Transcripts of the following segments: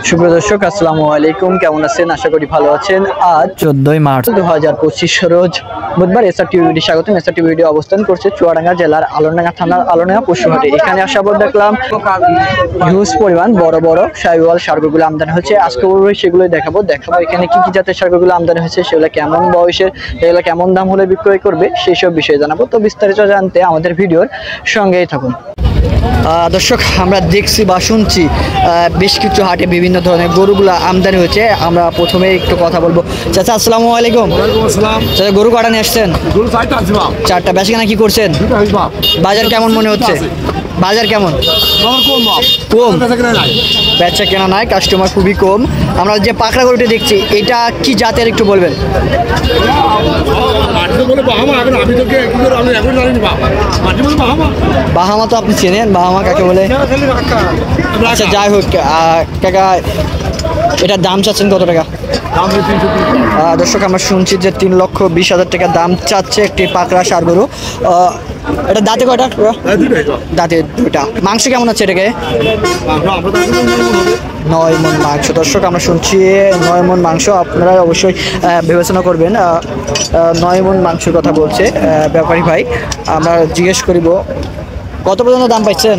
সুপ্রিয় দর্শক, আসসালামু আলাইকুম। কেমন আছেন? আশা করি ভালো আছেন। আজ 14ই মার্চ 2025 রোজ বুধবার এসআর টিভি স্বাগতম। এসআর টিভি অবস্থান করছে চুয়াডাঙ্গা জেলার আলোরডাঙ্গা থানার আলোরডাঙ্গা পশুহাটে। এখানে আসার পর দেখলাম হিউজ পরিমাণ বড় বড় শাহিওয়াল সারগুলো আমদানি হচ্ছে। আজকে সেগুলোই দেখাবো এখানে কি কি জাতের সারগুলো আমদানি হয়েছে, সেগুলো কেমন বয়সের, সেগুলো কেমন দাম হলে বিক্রয় করবে, সেই সব বিষয়ে জানাবো। তো বিস্তারিত জানতে আমাদের ভিডিওর সঙ্গেই থাকুন। দর্শক, আমরা দেখছি বা শুনছি বেশ কিছু হাটে বিভিন্ন ধরনের গরুগুলা আমদানি হয়েছে। আমরা প্রথমে একটু কথা বলবো। চাচা আসসালামু আলাইকুম। চাচা, গরু কটা নিয়ে আসছেন? চারটা। বেচাকেনা কি করছেন? বাজার কেমন মনে হচ্ছে? বাজার কেমন? কম, বেচা কেনা নাই, কাস্টমার খুবই কম। আমরা যে পাকড়া গরুটি দেখছি, এটা কি জাতের একটু বলবেন? বাহামা তো আপনি চেনেন, বাহামা কাকে বলে? আচ্ছা, যাই হোক কাকা, এটার দাম চাচ্ছেন কত টাকা? দর্শক, আমরা শুনছি যে 3,20,000 টাকা দাম চাচ্ছে একটি পাকড়া ষাঁড় গরু। এটা দাঁতে কয়টা? দাঁতে দুইটা। মাংস কেমন আছে এটাকে? 9 মণ মাংস। দর্শক, আমরা শুনছি 9 মণ মাংস। আপনারা অবশ্যই বিবেচনা করবেন। 9 মণ মাংসের কথা বলছে ব্যাপারী ভাই। আমরা জিজ্ঞেস করিব কত পর্যন্ত দাম পাইছেন?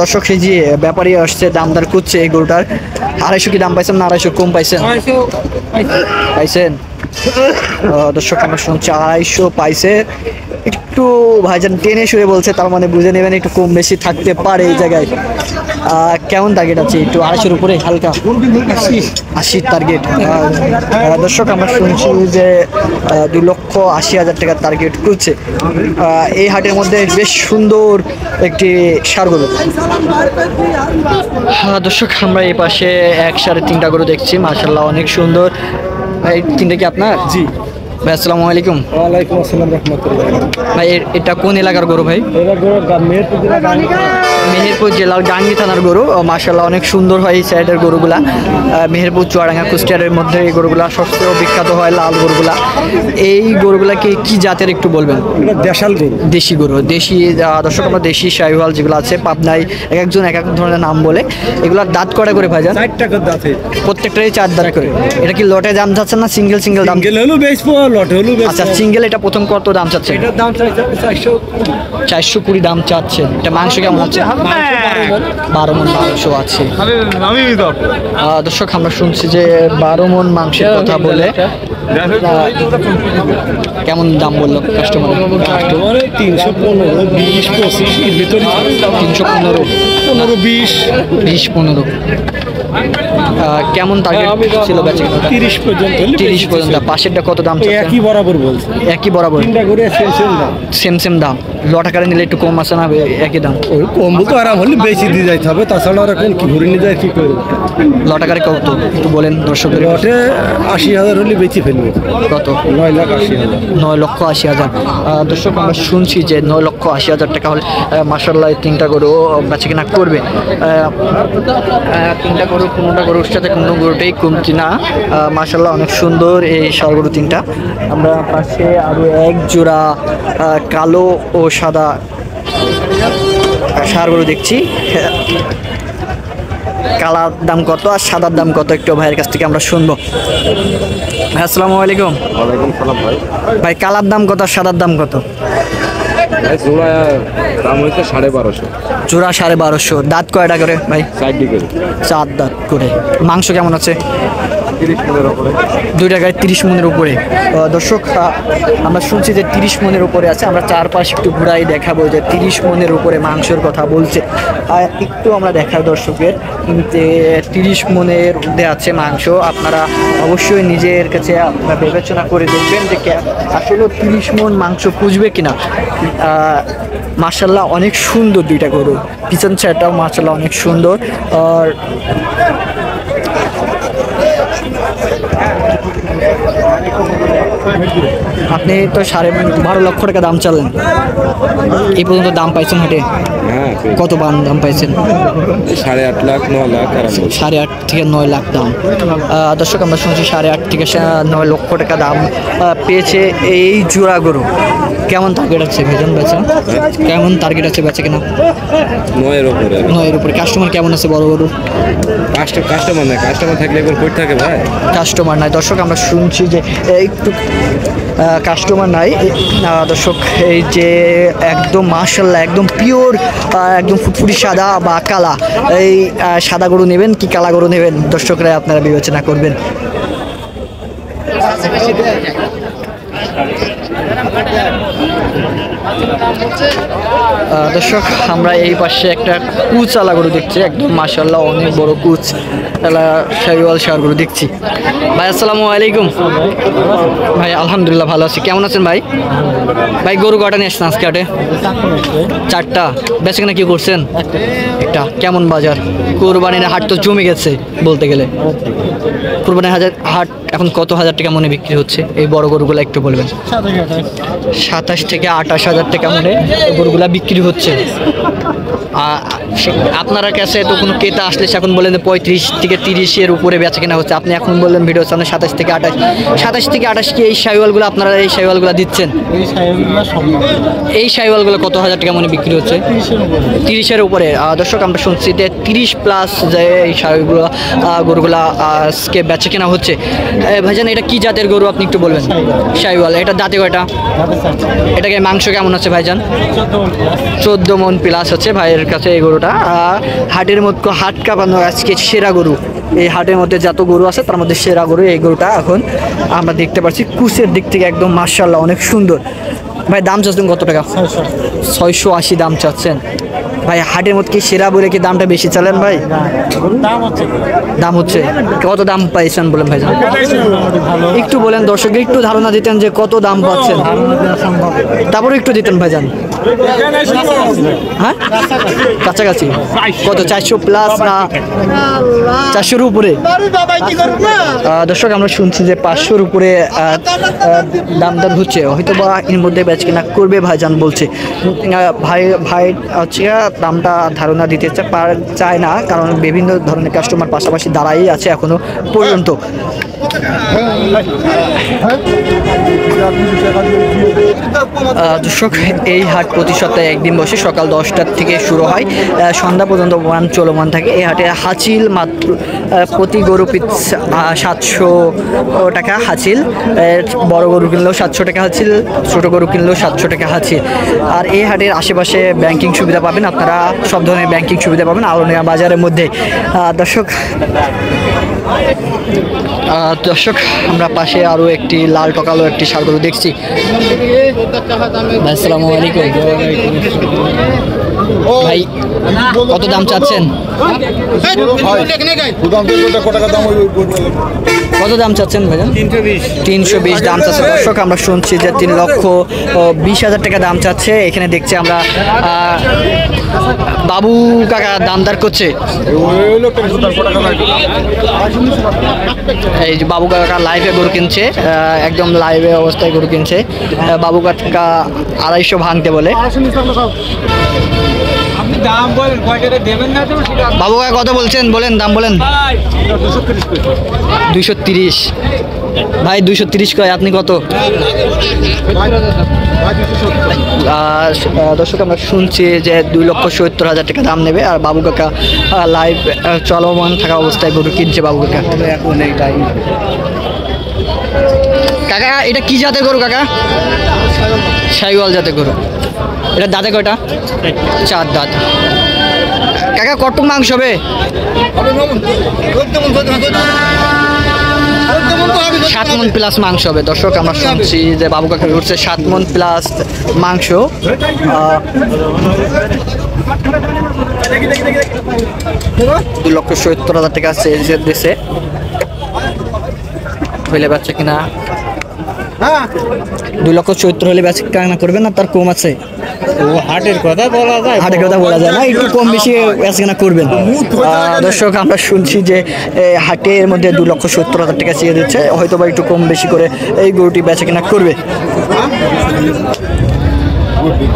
দর্শক, সেই যে ব্যাপারী আসছে, দামদার খুঁজছে এই গরুটার। 250 কি দাম পাইছেন না 250 কম পাইছেন? পাইছেন। দর্শক, আমরা শুনছি 250 পাইছে। একটু ভাইজান টেনে শুয়ে বলছে, তার মানে বুঝে নেবেন একটু কম বেশি থাকতে পারে এই জায়গায়। কেমন টার্গেট আছে? একটু 250-র উপরে, হালকা 80 টার্গেট। দর্শক, আমরা শুনছি যে 2,80,000 টাকার টার্গেট করছে এই হাটের মধ্যে। বেশ সুন্দর একটি ষাঁড় গরু। দর্শক, আমরা এই পাশে 1-3টা গরু দেখছি, মাশাআল্লাহ অনেক সুন্দর। এই তিনটা কি আপনার? জি ভাই, আসসালামু আলাইকুম। ওয়ালাইকুম আসসালাম রাহমাতুল্লাহ। ভাই, এটা কোন এলাকার গরু ভাই? মেহেরপুর জেলার গাঙ্গী থানার গরু। মাশাআল্লাহ অনেক সুন্দর হয় এই সাইডের গরুগুলা। মেহেরপুর, চুয়াডাঙ্গা, কুষ্টিয়ারের মধ্যে এই গরুগুলা সবচেয়ে বিখ্যাত হয়, লাল গরুগুলা। এই গরুগুলাকে কি জাতের একটু বলবেন? দেশাল গরু, দেশি গরু। দেশি। দর্শক, আমরা দেশি শাহিওয়াল যেগুলো আছে পাবনায় এক একজন এক এক ধরনের নাম বলে। এগুলার দাঁত কটা করে ভাইজান? 4 টাকার দাঁতে। প্রত্যেকটাই 4 দাঁত করে। এটা কি লটে দাম চাচ্ছেন না সিঙ্গেল দাম? সিঙ্গেল হলো বেচবো, লটে হলো বেচবো। আচ্ছা, সিঙ্গেল এটা প্রথম কত দাম চাচ্ছেন? এটার দাম চাইছে 420 দাম চাচ্ছেন। এটা মাংস কেমন আছে? 12 মণ মাংস আছে। দর্শক, আমরা শুনছি যে 12 মণ মাংসের কথা বলে। কেমন দাম বললো কাস্টমার? 315, 20, 25 এর ভিতরে। 315, 15, 20। কেমন টার্গেট ছিল বেচে? 30 পর্যন্ত। 30 পর্যন্ত। পাশেরটা কত দাম? একই বরাবর বলছে। একই বরাবর। তিনটা করে সেম দাম। সেম দাম। লটাকারে নিলে একটু কম আছে না? একই দাম। ওই কম বলতে আরাম হলে বেশি দিয়ে যাইতে হবে, তাছাড়া আর এখন কি ঘুরে নিয়ে যায় কি করবো? লটাকারে কত একটু বলেন দর্শকদের। লটে 80,000 হলে বেশি ফেলবে। কত? 9,80,000। 9,80,000। দর্শক, আমরা শুনছি যে 9,80,000 টাকা হলে মাশাআল্লাহ এই 3টা গরু বেচে কিনা করবে। 3টা গরু, 15টা গরুর সাথে কোনো গরুটাই কমতি না। মাশাআল্লাহ অনেক সুন্দর এই ষাঁড় গরু 3টা। আমরা পাশে আরো এক জোড়া কালো ও সাদা ষাঁড় গরু দেখছি। কালার দাম কত আর সাদার দাম কত একটু ভাইয়ের কাছ থেকে আমরা শুনবো। ভাই, আসসালামু আলাইকুম। ওয়ালাইকুম সালাম ভাই। ভাই, কালার দাম কত আর সাদার দাম কত? জোড়া দাম হচ্ছে 1250। জোড়া 1250। দাঁত কয়টা করে ভাই? 4 দিকে 4 দাঁত করে। মাংস কেমন আছে? 30 মণের উপরে। 2 টাকায় 30 মণের উপরে। দর্শক, আমরা শুনছি যে 30 মণের উপরে আছে। আমরা চারপাশে একটু ঘুরাই দেখাবো যে 30 মণের উপরে মাংসের কথা বলছে। একটু আমরা দেখাই দর্শকের যে 30 মণের মধ্যে আছে মাংস। আপনারা অবশ্যই নিজের কাছে বিবেচনা করে দেখবেন যে আসলে 30 মণ মাংস পুষবে কিনা। মাশাআল্লাহ অনেক সুন্দর 2টা গরু। পিছন সাইডটাও মাশাআল্লাহ অনেক সুন্দর। আর আপনি তো 12.5 লক্ষ টাকা দাম চালেন, এই পর্যন্ত দাম পাইছেন হাটে? হ্যাঁ কত দাম পাইছেন? 8.5 লাখ 9 লাখ আরম্ভ। 8.5 থেকে 9 লাখ দাম। দর্শক আমরা শুনছি 8.5 থেকে 9 লক্ষ টাকা দাম পেয়েছে এই জোড়া গরু। কেমন টার্গেট আছে ভাইজান বেচা? কেমন টার্গেট আছে বেচা কিনা? 9 এর উপরে। 9 এর উপরে। কাস্টমার কেমন আছে বড় গরু? কাস্টমার নাই, কাস্টমার থাকলে একবার কই থাকে ভাই? কাস্টমার নাই দর্শক, আমরা শুনছি যে একটু কাস্টমার নাই। দর্শক এই যে একদম মাশাআল্লাহ একদম পিওর একদম ফুটফুটি সাদা বা কালা, এই সাদা গরু নেবেন কি কালা গরু নেবেন দর্শকরা আপনারা বিবেচনা করবেন। দর্শক আমরা এই পাশে একটা কুচ আলা গরু দেখছি, একদম মাশাআল্লাহ অনেক বড় কুচ আলা শাহিওয়াল ষাঁড় গরু দেখছি। ভাই আসসালামু আলাইকুম। ভাই আলহামদুলিল্লাহ ভালো আছি, কেমন আছেন ভাই? ভাই গরু কটা নিয়ে আসছেন আজকে হাটে? 4টা। বেচে কিনা কি করছেন? একটা। কেমন বাজার? কোরবানির হাট তো জমে গেছে বলতে গেলে। কোরবানির হাট এখন কত হাজার টাকা মনে বিক্রি হচ্ছে এই বড় গরুগুলো একটু বলবেন? 27 থেকে 28 হাজার টাকা মনে গরুগুলা বিক্রি হচ্ছে। আপনারা কাছে তো কোনো ক্রেতা আসলে এখন বলেন যে 35 থেকে 30 এর উপরে বেচা কেনা হচ্ছে, আপনি এখন বললেন ভিডিও সামনে 27 থেকে 28 কি এই শাহিওয়ালগুলো আপনারা এই শাহিওয়ালগুলো দিচ্ছেন? এই শাহিওয়ালগুলো কত হাজার টাকা মনে বিক্রি হচ্ছে? 30-এর উপরে। দর্শক আমরা শুনছি যে 30+ যে এই শাহিগুলো গরুগুলা আজকে বেচা কেনা হচ্ছে। ভাইজান এটা কি জাতের গরু আপনি একটু বলবেন? শাহিওয়াল। এটা দাঁতে কয়টা? এটাকে মাংস কেমন আছে ভাইজান? 14 মন প্লাস হচ্ছে ভাইয়ের কাছে এই গরুটা। হাটের মধ্যে হাট কাঁপানো আজকে সেরা গরু, এই হাটের মধ্যে যত গরু আছে তার মধ্যে সেরা গরু এই গরুটা এখন আমরা দেখতে পাচ্ছি। কুচের দিক থেকে একদম মাশাআল্লাহ অনেক সুন্দর। ভাই দাম চাচ্ছেন কত টাকা? 680 দাম চাচ্ছেন ভাই। হাটের মধ্যে কি সেরা বলে কি দামটা বেশি চালেন ভাই? দাম হচ্ছে কত দাম পাইছেন বলেন ভাই? একটু বলেন দর্শককে একটু ধারণা দিতেন যে কত দাম পাচ্ছেন, তারপরে একটু দিতেন ভাইজান। হ্যাঁ কাছাকাছি কত? 400+ না 400-এর উপরে? দর্শক আমরা শুনছি যে 500-এর উপরে দাম হচ্ছে, হয়তো বা এর মধ্যে বেচ কিনা করবে ভাইজান বলছে। ভাই হচ্ছে দামটা ধারণা দিতে চায় না, কারণ বিভিন্ন ধরনের কাস্টমার পাশাপাশি দাঁড়াই আছে এখনো পর্যন্ত। দর্শক এই হাট প্রতি সপ্তাহে একদিন বসে, সকাল 10টার থেকে শুরু হয়, সন্ধ্যা পর্যন্ত চলমান থাকে। এই হাটে হাঁচিল মাত্র প্রতি গরু পিছ 700 টাকা হাঁচিল, বড় গরু কিনলেও 700 টাকা হাঁচিল, ছোট গরু কিনলেও 700 টাকা হাঁচিল। আর এই হাটের আশেপাশে ব্যাংকিং সুবিধা পাবেন আপনারা, সব ধরনের ব্যাংকিং সুবিধা পাবেন আলোনিয়া বাজারের মধ্যে। দর্শক আমরা পাশে আরো একটি লাল টকালো একটি ষাঁড় গরু দেখছি। আসসালামু আলাইকুম ভাই, কত দাম চাচ্ছেন? কত দাম চাচ্ছেন ভাইজান? 320 দাম চাচ্ছে। দর্শক আমরা শুনছি যে 3,20,000 টাকা দাম চাচ্ছে। এখানে দেখছি আমরা বাবু কাকা দামদার করছে। এই যে বাবু কাকা লাইভে গরু কিনছে, একদম লাইভে অবস্থায় গরু কিনছে। বাবু কাকা 250 ভাঙতে বলে। বাবু কাকা কত বলছেন বলেন, দাম বলেন। 230 ভাই, 230 কয়, আপনি কত? দর্শক আমরা শুনছি যে 2,70,000 টাকা দাম নেবে। আর বাবু কাকা লাইভ চলমান থাকা অবস্থায় গরু কিনছে বাবু কাকা। এখন এই টাইম কাকা এটা কি জাতের গরু কাকা? শাহিওয়াল জাতের গরু। এটা দাঁতে কয়টা? 4 দাঁত। কাকা কত মাংস হবে? 7 মন প্লাস মাংস হবে। দর্শক আমরা শুনছি যে বাবু কাকা উঠছে 7 মন প্লাস মাংস। 2,70,000 টাকা আছে দেশে হইলে বাচ্চা কিনা 2,70,000 হলে বেচা কেনা করবেন না, তার কম আছে? হাটের কথা বলা যায়, হাটের কথা বলা যায় না, একটু কম বেশি বেচা কেনা করবেন। দর্শক আমরা শুনছি যে হাটের মধ্যে 2,70,000 টাকা চেয়ে দিচ্ছে, হয়তো বা একটু কম বেশি করে এই গরুটি বেচা কেনা করবে।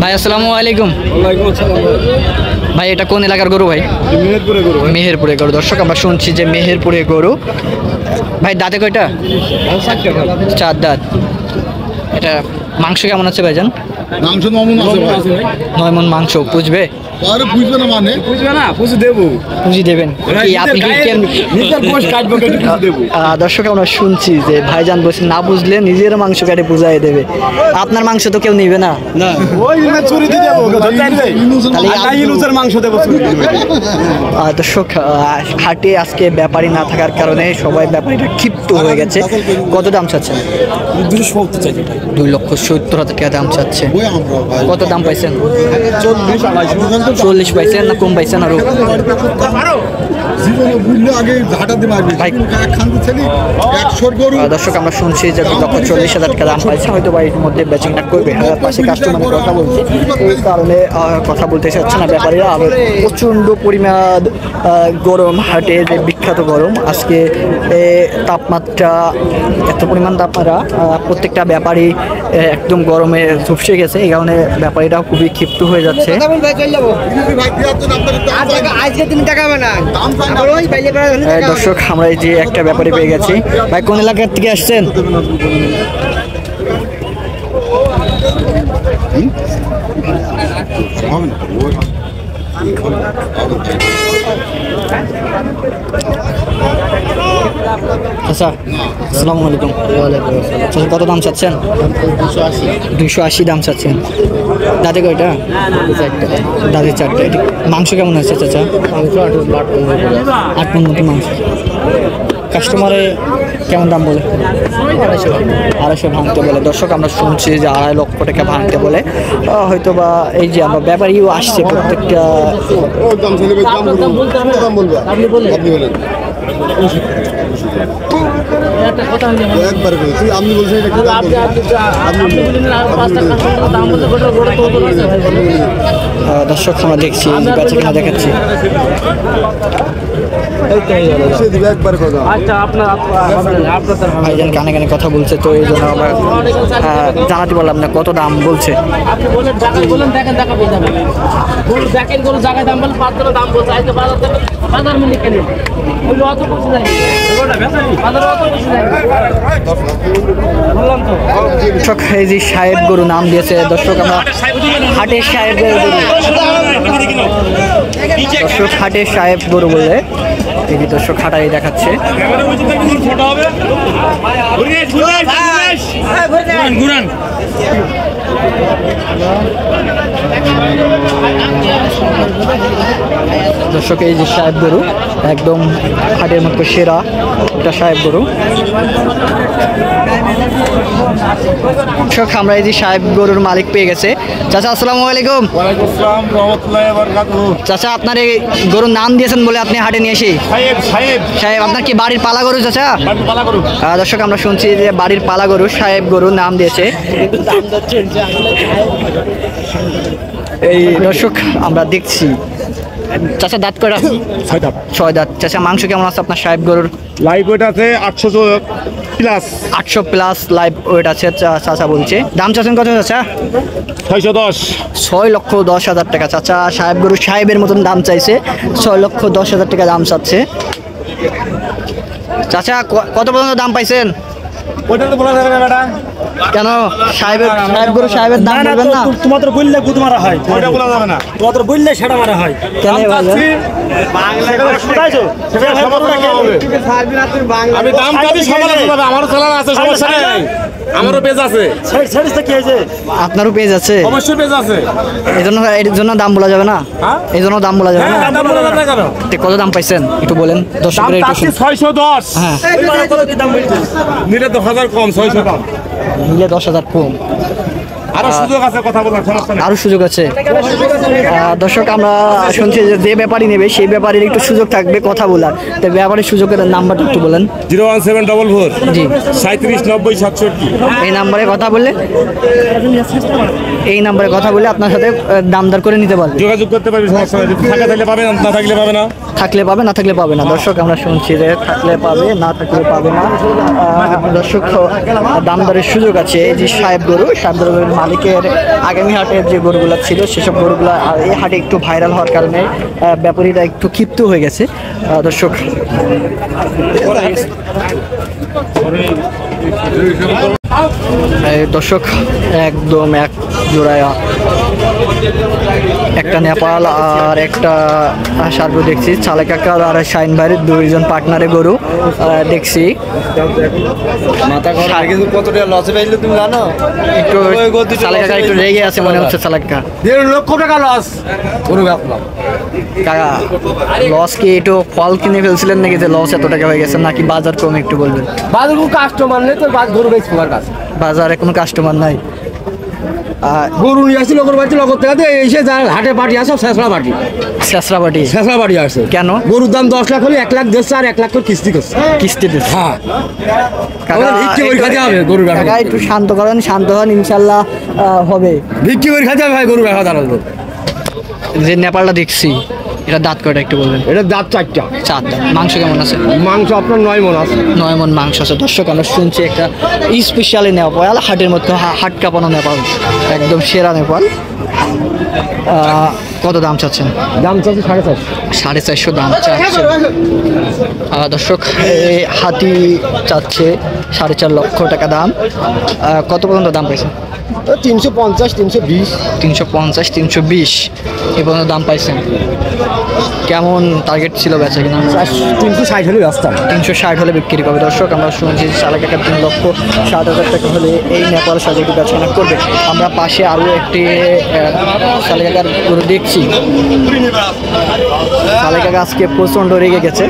ভাই আসসালামু আলাইকুম। ভাই এটা কোন এলাকার গরু ভাই? মেহেরপুরে গরু। দর্শক আমরা শুনছি যে মেহেরপুরে গরু। ভাই দাঁতে কয়টা? 4 দাঁত। এটা মাংস কেমন আছে ভাইজান? মাংস 9 মণ আছে ভাই। 9 মণ মাংস। পুষবে? আরে বুঝবে না মানে? বুঝবে না, বুঝে দেবো। পুঁজি দেবেন কি আপনি? কি নিজের গোশ কাটবো, কেটে বুঝে দেবো। দর্শক আমরা শুনছি যে ভাইজান বলছে না বুঝলে নিজের মাংস কাটে বুঝাই দেবে। আপনার মাংস তো কেউ নিবে না। ওই ইলমে চুরি দিয়ে দেবো, তাহলে আটা ইলুজের মাংস দেবো চুরি দিয়ে। দর্শক হাটে আজকে ব্যাপারী না থাকার কারণে সবাই ব্যাপারীটা ক্ষিপ্ত হয়ে গেছে। কত দাম চাচ্ছেন? 2,70,000 টাকা দাম চাচ্ছে। কত দাম পাইছেন? 40 পাইছেন না কম পাইছেন আরো? দর্শক আমরা শুনছি যে 2,40,000 টাকা দাম পাইছে, হয়তো বা এর মধ্যে বেচিংটা করবে। পাশে কাস্টমারের কথা বলছে, এই কারণে কথা বলতে চাচ্ছে না ব্যাপারীরা। আর প্রচণ্ড পরিমাণ গরম, হাটে যে বিখ্যাত গরম আজকে তাপমাত্রা, এত পরিমাণ তাপমাত্রা, প্রত্যেকটা ব্যাপারী একদম গরমে ঝুপসে গেছে। এই কারণে ব্যাপারীরাও খুবই ক্ষিপ্ত হয়ে যাচ্ছে। দর্শক আমরা এই যে একটা ব্যাপারী পেয়ে গেছি। ভাই কোন এলাকার থেকে আসছেন? আচ্ছা, আসসালামু আলাইকুম। আচ্ছা, কত দাম চাচ্ছেন? 280 দাম চাচ্ছেন। দাঁতে কয়টা? দাঁতে 4টা। মাংস কেমন আছে চাচা? 8 মণ মতো মাংস। কাস্টমারে কেমন দাম বলে? 250 ভাঙতে বলে। দর্শক আমরা শুনছি যে 2.5 লক্ষ টাকা ভাঙতে বলে। হয়তো বা এই যে আমরা ব্যাপারীও আসছে প্রত্যেকটা। দর্শক আমরা দেখছি বেচা কেনা দেখাচ্ছি। ভাইজান কানে কানে কথা বলছে, তো এই জন্য আমরা জানাতে পারলাম না কত দাম বলছে। দর্শক এই যে সাহেব গরু নাম দিয়েছে, দর্শক আমরা হাটের সাহেব গরু, দর্শক হাটের সাহেব গরু বলে এই যে দর্শক হাটাই দেখাচ্ছে। দর্শক এই যে সাহেব গরু একদম হাটের মধ্যে সেরা একটা সাহেব গরু। দর্শক আমরা এই যে সাহেব গরুর মালিক পেয়ে গেছে। চাচা আসসালামু আলাইকুম। চাচা আপনার এই গরুর নাম দিয়েছেন বলে আপনি হাটে নিয়ে এসে? সাহেব আপনার কি বাড়ির পালা গরু চাচা? দর্শক আমরা শুনছি যে বাড়ির পালা গরু, সাহেব গরুর নাম দিয়েছে। এই দর্শক আমরা দেখছি। চাচা দাঁত কয়টা? 6 দাঁত। চাচা মাংস কেমন আছে আপনার সাহেব গরুর? লাইভ ওয়েট আছে 800 প্লাস। 800 প্লাস লাইভ ওয়েট আছে চাচা বলছে। দাম চাচ্ছেন কত চাচা? 610। 6,10,000 টাকা। চাচা সাহেব গরু সাহেবের মতন দাম চাইছে, 6,10,000 টাকা দাম চাচ্ছে। চাচা কত পর্যন্ত দাম পাইছেন? ওটা তো বলা যাবে না বেটা। কেন সাহেব গরু সাহেবের দাম বলবেন না? তোমাদের বললে গুদ মারা হয়, ওটা বলা যাবে না। তোমাদের বললে সেটা মারা হয়। কেন ভাই? আমি দাম চাচ্ছি, সবার আছে, আমারও চ্যানেল আছে, সমস্যা নেই। আমারও পেজ আছে। আপনারও পেজ আছে? অবশ্যই পেজ আছে। এর জন্য দাম বলা যাবে না? এই জন্য দাম বলা যাবে না? দাম বলা যাবে না কেন? কত দাম পাইছেন একটু বলেন দর্শকদের একটু। 610। হ্যাঁ, নিলে 10,000 কম, 600 দাম। নিলে 10,000 কম। আরো সুযোগ আছে কথা বলার, সমস্যা নেই। আরো সুযোগ আছে। দর্শক আমরা শুনছি যে ব্যাপারী নেবে সেই ব্যাপারীর একটু সুযোগ থাকবে কথা বলার। তো ব্যাপারে সুযোগের নাম্বারটা একটু বলেন। 01744 জি 3790 67। এই নাম্বারে কথা বললে আপনার সাথে দামদার করে নিতে পারবে। যোগাযোগ করতে পারবি, সমস্যা নাই। যদি থাকা থাকলে পাবে, না থাকলে পাবে না। থাকলে পাবে, না থাকলে পাবে না। দর্শক আমরা শুনছি যে থাকলে পাবে, না থাকলে পাবে না। দর্শক দামদারের সুযোগ আছে। এই যে সাহেব গরুর মালিকের আগামী হাটের যে গরুগুলো ছিল সেসব গরুগুলো এই হাটে একটু ভাইরাল হওয়ার কারণে ব্যাপারীরা একটু ক্ষিপ্ত হয়ে গেছে। দর্শক দর্শক একদম এক জোড়ায় একটা নেপাল আর একটা সারগো দেখছি। চালে কাকা আর শাইন ভাইয়ের দুইজন পার্টনারে গরু দেখছি। কতটা লসে পাইলে তুমি জানো? একটু চালে কাকা একটু রেগে আছে মনে হচ্ছে। চালে কাকা 1.5 লক্ষ টাকা লস গরু বেচলাম। কাকা লস কি একটু ফল কিনে ফেলছিলেন নাকি যে লস এত টাকা হয়ে গেছে, নাকি বাজার কম একটু বলবেন? বাজার কোনো কাস্টমার নেই তো গরু বেচবো কার কাছে? বাজারে কোনো কাস্টমার নাই। গরু নিয়ে আসছি লোকের বাড়িতে, লোকের থেকে এসে যার হাটে পার্টি আসে শেষরা পার্টি আসে। কেন? গরুর দাম 10 লাখ হলে 1 লাখ দিচ্ছে আর 1 লাখ করে কিস্তি করছে। কিস্তি দিচ্ছে। হ্যাঁ কাকা ভিক্ষি করে খাতে হবে গরু ব্যবসা। কাকা একটু শান্ত করেন, শান্ত হন, ইনশাল্লাহ হবে। ভিক্ষি করে খাতে হবে ভাই গরু ব্যবসা দাঁড়াবো। যে নেপালটা দেখছি এটা দাঁত কয়টা একটু বলবেন? এটা দাঁত 4টা। 4 দাঁত। মাংস কেমন আছে? মাংস আপনার 9 মণ আছে। 9 মণ মাংস আছে। দর্শক আমরা শুনছি একটা স্পেশালি নেপাল, হাটের মধ্যে হাট কাঁপানো নেপাল, একদম সেরা নেপাল। কত দাম চাচ্ছেন? দাম চাচ্ছে 450। 450 দাম চাচ্ছে। দর্শক এই হাতি চাচ্ছে 4.5 লক্ষ টাকা দাম। কত পর্যন্ত দাম পাইছেন? 350 320 350 320 এই পর্যন্ত দাম পাইছেন। কেমন টার্গেট ছিল বেচা কিনা? 360 হলে ব্যস্তাম। 360 হলে বিক্রি করবে। দর্শক আমরা শুনছি চালে কাকা 3,60,000 টাকা হলে এই নেপাল সাজেকে বেচা কিনা করবে। আমরা পাশে আরও একটি চালে কাকার গরু দেখছি। চালে কাকা আজকে প্রচণ্ড রেগে গেছে।